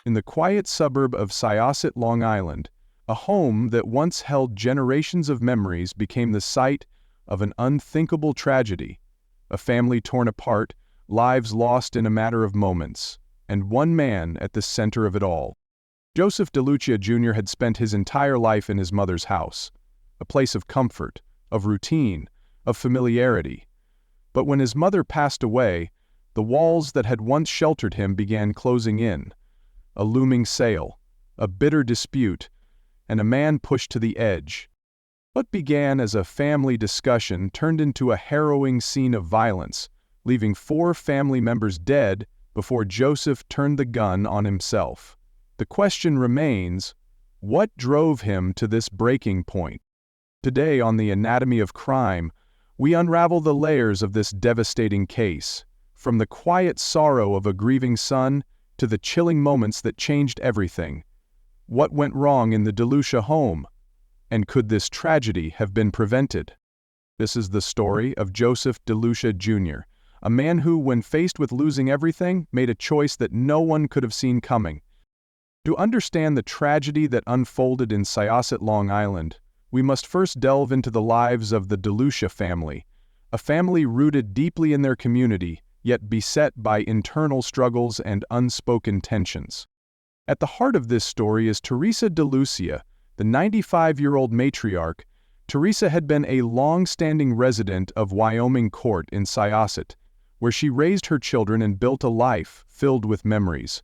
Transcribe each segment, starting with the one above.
In the quiet suburb of Syosset, Long Island, a home that once held generations of memories became the site of an unthinkable tragedy. A family torn apart, lives lost in a matter of moments, and one man at the center of it all. Joseph DeLucia Jr. had spent his entire life in his mother's house, a place of comfort, of routine, of familiarity. But when his mother passed away, the walls that had once sheltered him began closing in. A looming sale, a bitter dispute, and a man pushed to the edge. What began as a family discussion turned into a harrowing scene of violence, leaving 4 family members dead before Joseph turned the gun on himself. The question remains, what drove him to this breaking point? Today on The Anatomy of Crime, we unravel the layers of this devastating case, from the quiet sorrow of a grieving son to the chilling moments that changed everything. What went wrong in the DeLucia home? And could this tragedy have been prevented? This is the story of Joseph DeLucia Jr., a man who, when faced with losing everything, made a choice that no one could have seen coming. To understand the tragedy that unfolded in Syosset, Long Island, we must first delve into the lives of the DeLucia family, a family rooted deeply in their community, yet beset by internal struggles and unspoken tensions. At the heart of this story is Teresa DeLucia, the 95-year-old matriarch. Teresa had been a long-standing resident of Wyoming Court in Syosset, where she raised her children and built a life filled with memories.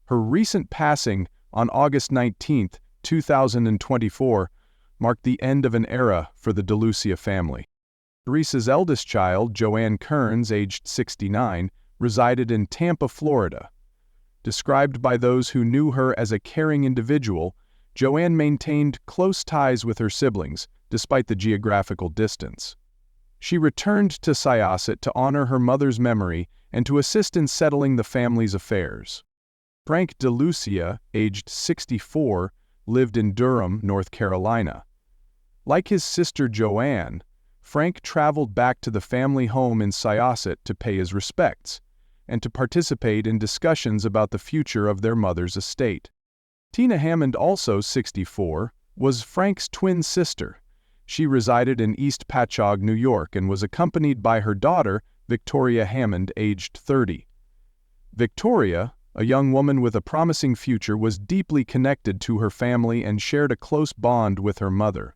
Her recent passing on August 19, 2024, marked the end of an era for the DeLucia family. Teresa's eldest child, Joanne Kearns, aged 69, resided in Tampa, Florida. Described by those who knew her as a caring individual, Joanne maintained close ties with her siblings, despite the geographical distance. She returned to Syosset to honor her mother's memory and to assist in settling the family's affairs. Frank DeLucia, aged 64, lived in Durham, North Carolina. Like his sister Joanne, Frank traveled back to the family home in Syosset to pay his respects and to participate in discussions about the future of their mother's estate. Tina Hammond, also 64, was Frank's twin sister. She resided in East Patchogue, New York, and was accompanied by her daughter, Victoria Hammond, aged 30. Victoria, a young woman with a promising future, was deeply connected to her family and shared a close bond with her mother.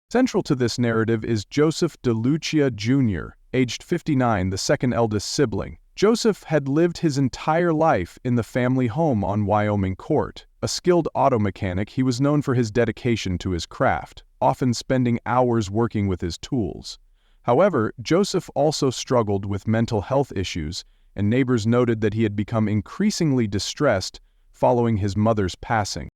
Central to this narrative is Joseph DeLucia Jr., aged 59, the second eldest sibling. Joseph had lived his entire life in the family home on Wyoming Court. A skilled auto mechanic, he was known for his dedication to his craft, often spending hours working with his tools. However, Joseph also struggled with mental health issues, and neighbors noted that he had become increasingly distressed following his mother's passing.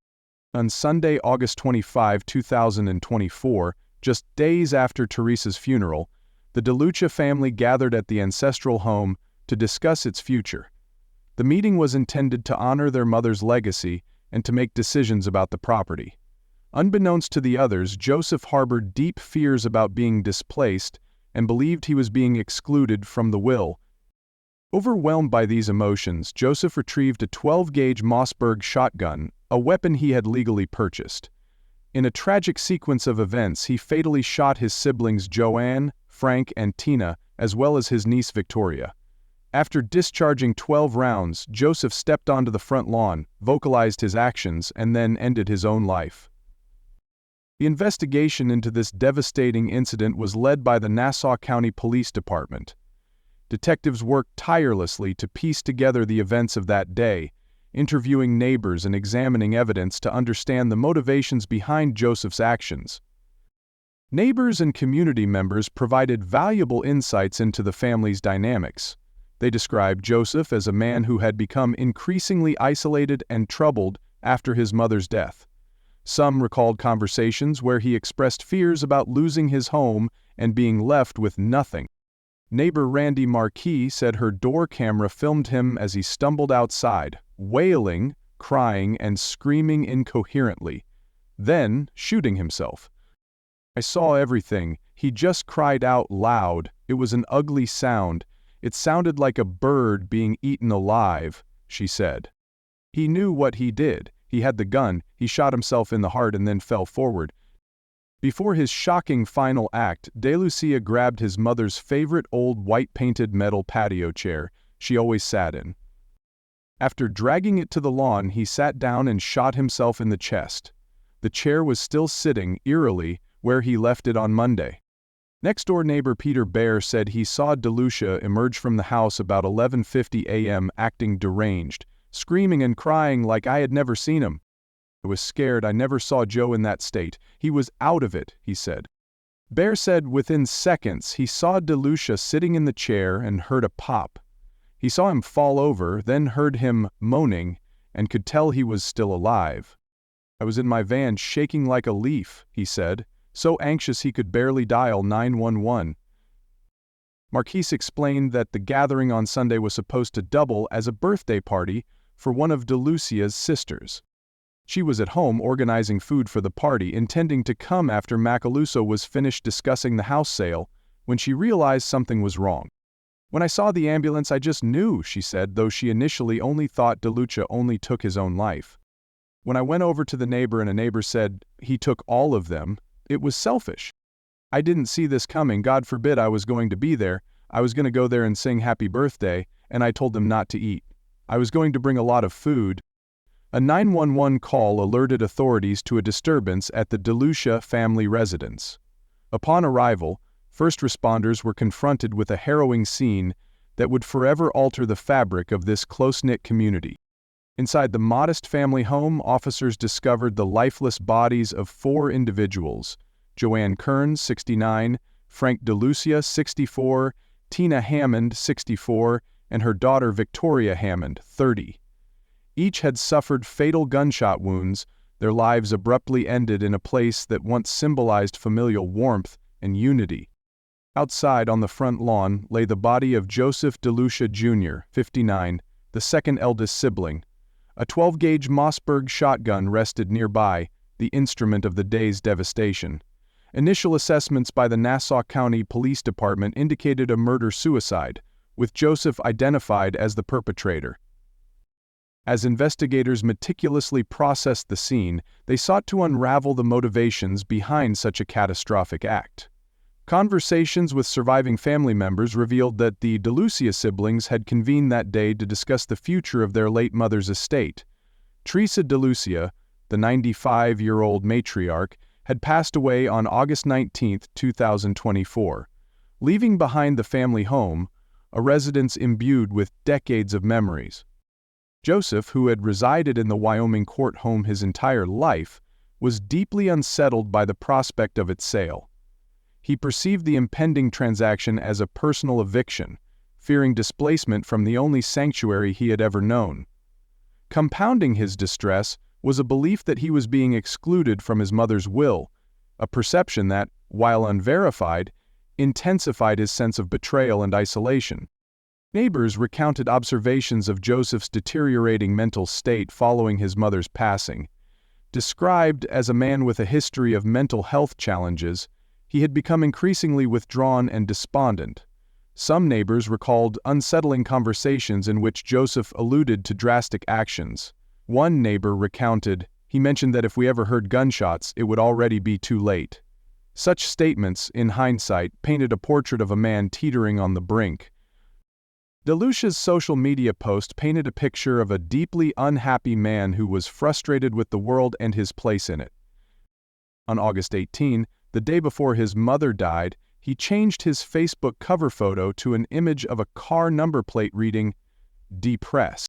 On Sunday, August 25, 2024, just days after Teresa's funeral, the DeLucia family gathered at the ancestral home to discuss its future. The meeting was intended to honor their mother's legacy and to make decisions about the property. Unbeknownst to the others, Joseph harbored deep fears about being displaced and believed he was being excluded from the will. Overwhelmed by these emotions, Joseph retrieved a 12-gauge Mossberg shotgun, a weapon he had legally purchased. In a tragic sequence of events, he fatally shot his siblings Joanne, Frank, and Tina, as well as his niece Victoria. After discharging 12 rounds, Joseph stepped onto the front lawn, vocalized his actions, and then ended his own life. The investigation into this devastating incident was led by the Nassau County Police Department. Detectives worked tirelessly to piece together the events of that day, interviewing neighbors and examining evidence to understand the motivations behind Joseph's actions. Neighbors and community members provided valuable insights into the family's dynamics. They described Joseph as a man who had become increasingly isolated and troubled after his mother's death. Some recalled conversations where he expressed fears about losing his home and being left with nothing. Neighbor Randy Marquis said her door camera filmed him as he stumbled outside, wailing, crying, and screaming incoherently, then shooting himself. "I saw everything. He just cried out loud. It was an ugly sound. It sounded like a bird being eaten alive," she said. He knew what he did. He had the gun, he shot himself in the heart and then fell forward. Before his shocking final act, DeLucia grabbed his mother's favorite old white-painted metal patio chair she always sat in. After dragging it to the lawn, he sat down and shot himself in the chest. The chair was still sitting, eerily, where he left it on Monday. Next-door neighbor Peter Bear said he saw DeLucia emerge from the house about 11:50 a.m. acting deranged, screaming and crying like I had never seen him. I was scared. I never saw Joe in that state. He was out of it, he said. Bear said within seconds he saw DeLucia sitting in the chair and heard a pop. He saw him fall over, then heard him moaning, and could tell he was still alive. I was in my van shaking like a leaf, he said, so anxious he could barely dial 911. Marquise explained that the gathering on Sunday was supposed to double as a birthday party for one of DeLucia's sisters. She was at home organizing food for the party, intending to come after Macaluso was finished discussing the house sale, when she realized something was wrong. When I saw the ambulance, I just knew, she said, though she initially only thought DeLucia only took his own life. When I went over to the neighbor and a neighbor said, he took all of them, it was selfish. I didn't see this coming. God forbid I was going to be there. I was going to go there and sing happy birthday, and I told them not to eat. I was going to bring a lot of food. A 911 call alerted authorities to a disturbance at the DeLucia family residence. Upon arrival, first responders were confronted with a harrowing scene that would forever alter the fabric of this close-knit community. Inside the modest family home, officers discovered the lifeless bodies of 4 individuals: Joanne Kearns, 69, Frank DeLucia, 64, Tina Hammond, 64, and her daughter Victoria Hammond, 30. Each had suffered fatal gunshot wounds, their lives abruptly ended in a place that once symbolized familial warmth and unity. Outside on the front lawn lay the body of Joseph DeLucia Jr., 59, the second eldest sibling. A 12-gauge Mossberg shotgun rested nearby, the instrument of the day's devastation. Initial assessments by the Nassau County Police Department indicated a murder-suicide, with Joseph identified as the perpetrator. As investigators meticulously processed the scene, they sought to unravel the motivations behind such a catastrophic act. Conversations with surviving family members revealed that the DeLucia siblings had convened that day to discuss the future of their late mother's estate. Teresa DeLucia, the 95-year-old matriarch, had passed away on August 19, 2024, leaving behind the family home, a residence imbued with decades of memories. Joseph, who had resided in the Wyoming court home his entire life, was deeply unsettled by the prospect of its sale. He perceived the impending transaction as a personal eviction, fearing displacement from the only sanctuary he had ever known. Compounding his distress was a belief that he was being excluded from his mother's will, a perception that, while unverified, intensified his sense of betrayal and isolation. Neighbors recounted observations of Joseph's deteriorating mental state following his mother's passing. Described as a man with a history of mental health challenges, he had become increasingly withdrawn and despondent. Some neighbors recalled unsettling conversations in which Joseph alluded to drastic actions. One neighbor recounted, he mentioned that if we ever heard gunshots, it would already be too late. Such statements, in hindsight, painted a portrait of a man teetering on the brink. DeLucia's social media post painted a picture of a deeply unhappy man who was frustrated with the world and his place in it. On August 18, the day before his mother died, he changed his Facebook cover photo to an image of a car number plate reading, "Depressed."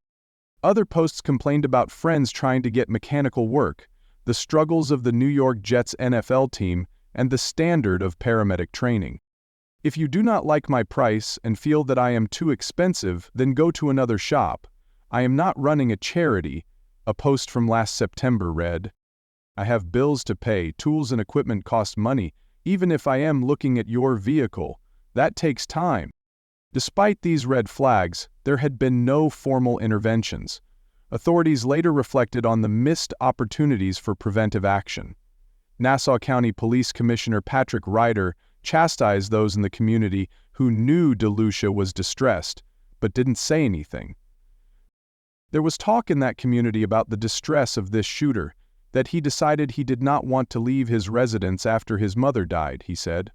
Other posts complained about friends trying to get mechanical work, the struggles of the New York Jets NFL team, and the standard of paramedic training. "If you do not like my price and feel that I am too expensive, then go to another shop. I am not running a charity," a post from last September read. "I have bills to pay, tools and equipment cost money, even if I am looking at your vehicle. That takes time." Despite these red flags, there had been no formal interventions. Authorities later reflected on the missed opportunities for preventive action. Nassau County Police Commissioner Patrick Ryder chastised those in the community who knew DeLucia was distressed, but didn't say anything. There was talk in that community about the distress of this shooter, that he decided he did not want to leave his residence after his mother died, he said.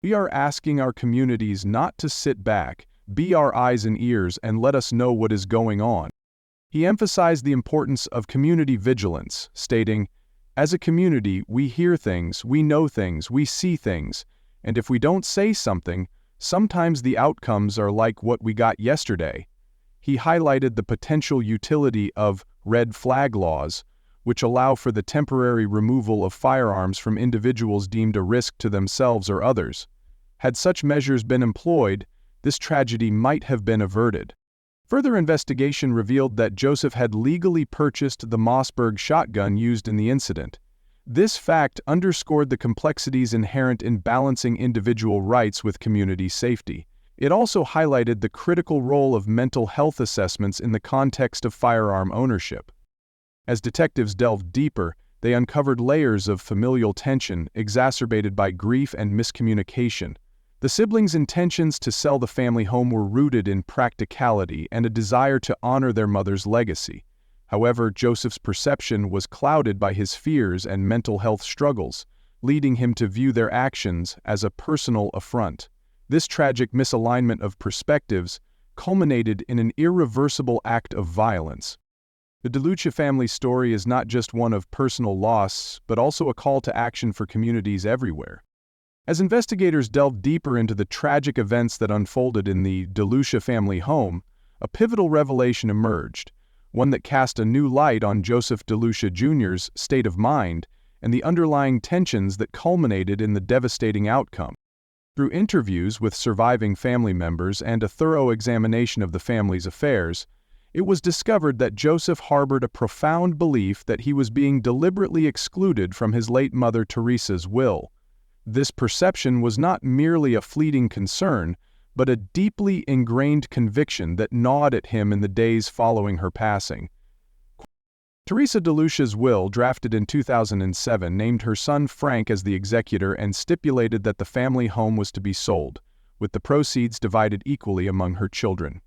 We are asking our communities not to sit back, be our eyes and ears, and let us know what is going on. He emphasized the importance of community vigilance, stating, "As a community, we hear things, we know things, we see things, and if we don't say something, sometimes the outcomes are like what we got yesterday." He highlighted the potential utility of red flag laws, which allow for the temporary removal of firearms from individuals deemed a risk to themselves or others. Had such measures been employed, this tragedy might have been averted. Further investigation revealed that Joseph had legally purchased the Mossberg shotgun used in the incident. This fact underscored the complexities inherent in balancing individual rights with community safety. It also highlighted the critical role of mental health assessments in the context of firearm ownership. As detectives delved deeper, they uncovered layers of familial tension exacerbated by grief and miscommunication. The siblings' intentions to sell the family home were rooted in practicality and a desire to honor their mother's legacy. However, Joseph's perception was clouded by his fears and mental health struggles, leading him to view their actions as a personal affront. This tragic misalignment of perspectives culminated in an irreversible act of violence. The DeLucia family story is not just one of personal loss, but also a call to action for communities everywhere. As investigators delved deeper into the tragic events that unfolded in the DeLucia family home, a pivotal revelation emerged, one that cast a new light on Joseph DeLucia Jr.'s state of mind and the underlying tensions that culminated in the devastating outcome. Through interviews with surviving family members and a thorough examination of the family's affairs, it was discovered that Joseph harbored a profound belief that he was being deliberately excluded from his late mother Teresa's will. This perception was not merely a fleeting concern, but a deeply ingrained conviction that gnawed at him in the days following her passing. Teresa DeLucia's will, drafted in 2007, named her son Frank as the executor and stipulated that the family home was to be sold, with the proceeds divided equally among her children.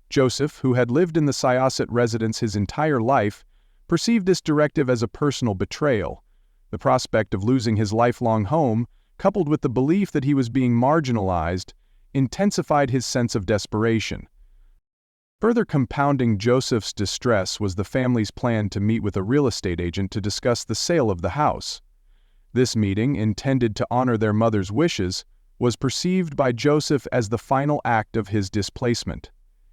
Joseph, who had lived in the Syosset residence his entire life, perceived this directive as a personal betrayal. The prospect of losing his lifelong home, coupled with the belief that he was being marginalized, intensified his sense of desperation. Further compounding Joseph's distress was the family's plan to meet with a real estate agent to discuss the sale of the house. This meeting, intended to honor their mother's wishes, was perceived by Joseph as the final act of his displacement.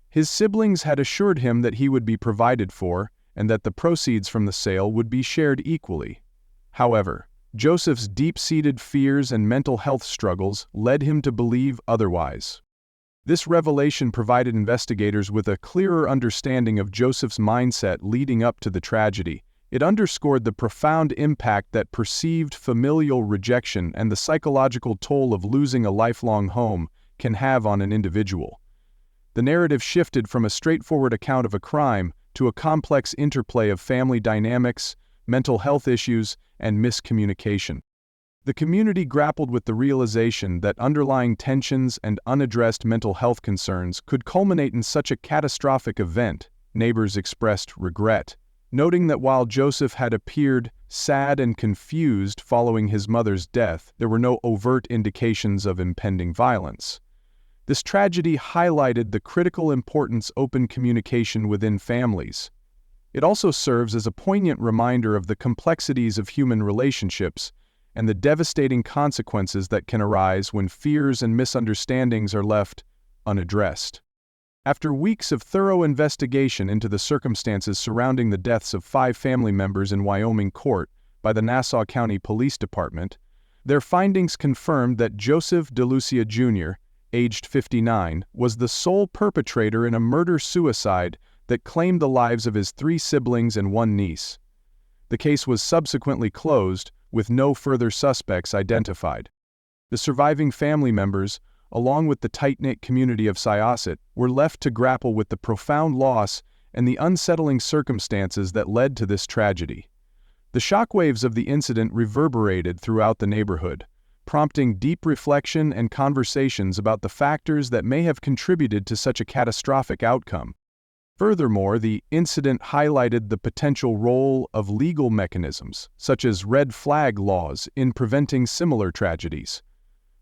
His siblings had assured him that he would be provided for and that the proceeds from the sale would be shared equally. However, Joseph's deep-seated fears and mental health struggles led him to believe otherwise. This revelation provided investigators with a clearer understanding of Joseph's mindset leading up to the tragedy. It underscored the profound impact that perceived familial rejection and the psychological toll of losing a lifelong home can have on an individual. The narrative shifted from a straightforward account of a crime to a complex interplay of family dynamics, mental health issues, and miscommunication. The community grappled with the realization that underlying tensions and unaddressed mental health concerns could culminate in such a catastrophic event. Neighbors expressed regret, noting that while Joseph had appeared sad and confused following his mother's death, there were no overt indications of impending violence. This tragedy highlighted the critical importance of open communication within families. It also serves as a poignant reminder of the complexities of human relationships and the devastating consequences that can arise when fears and misunderstandings are left unaddressed. After weeks of thorough investigation into the circumstances surrounding the deaths of 5 family members in Wyoming court by the Nassau County Police Department, their findings confirmed that Joseph DeLucia Jr., aged 59, was the sole perpetrator in a murder-suicide that claimed the lives of his 3 siblings and 1 niece. The case was subsequently closed, with no further suspects identified. The surviving family members, along with the tight-knit community of Syosset, were left to grapple with the profound loss and the unsettling circumstances that led to this tragedy. The shockwaves of the incident reverberated throughout the neighborhood, prompting deep reflection and conversations about the factors that may have contributed to such a catastrophic outcome. Furthermore, the incident highlighted the potential role of legal mechanisms, such as red flag laws, in preventing similar tragedies.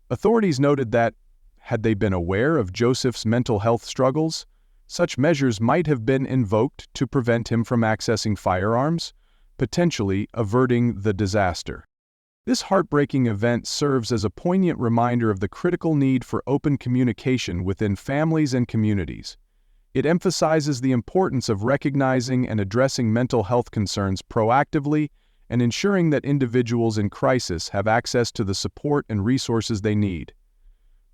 Authorities noted that, had they been aware of Joseph's mental health struggles, such measures might have been invoked to prevent him from accessing firearms, potentially averting the disaster. This heartbreaking event serves as a poignant reminder of the critical need for open communication within families and communities. It emphasizes the importance of recognizing and addressing mental health concerns proactively and ensuring that individuals in crisis have access to the support and resources they need.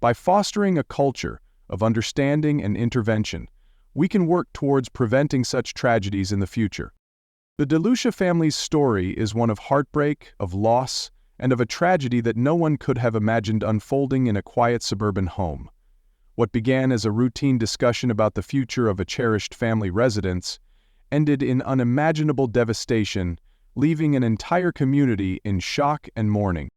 By fostering a culture of understanding and intervention, we can work towards preventing such tragedies in the future. The DeLucia family's story is one of heartbreak, of loss, and of a tragedy that no one could have imagined unfolding in a quiet suburban home. What began as a routine discussion about the future of a cherished family residence ended in unimaginable devastation, leaving an entire community in shock and mourning.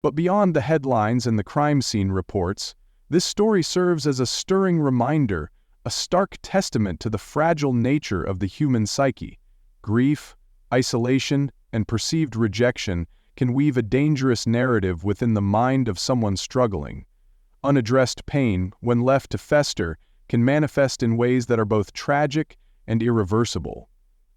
But beyond the headlines and the crime scene reports, this story serves as a stirring reminder, a stark testament to the fragile nature of the human psyche. Grief, isolation, and perceived rejection can weave a dangerous narrative within the mind of someone struggling. Unaddressed pain, when left to fester, can manifest in ways that are both tragic and irreversible.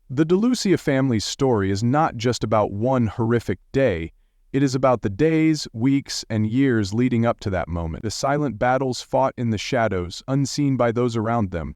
The DeLucia family's story is not just about one horrific day, it is about the days, weeks, and years leading up to that moment, the silent battles fought in the shadows, unseen by those around them.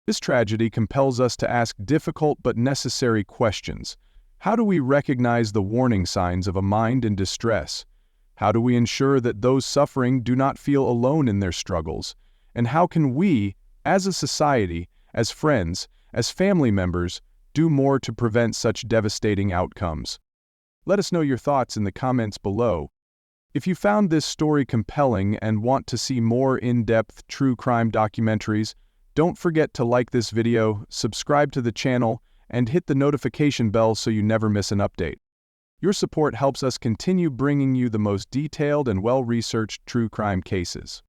This tragedy compels us to ask difficult but necessary questions. How do we recognize the warning signs of a mind in distress? How do we ensure that those suffering do not feel alone in their struggles? And how can we, as a society, as friends, as family members, do more to prevent such devastating outcomes? Let us know your thoughts in the comments below. If you found this story compelling and want to see more in-depth true crime documentaries, don't forget to like this video, subscribe to the channel, and hit the notification bell so you never miss an update. Your support helps us continue bringing you the most detailed and well-researched true crime cases.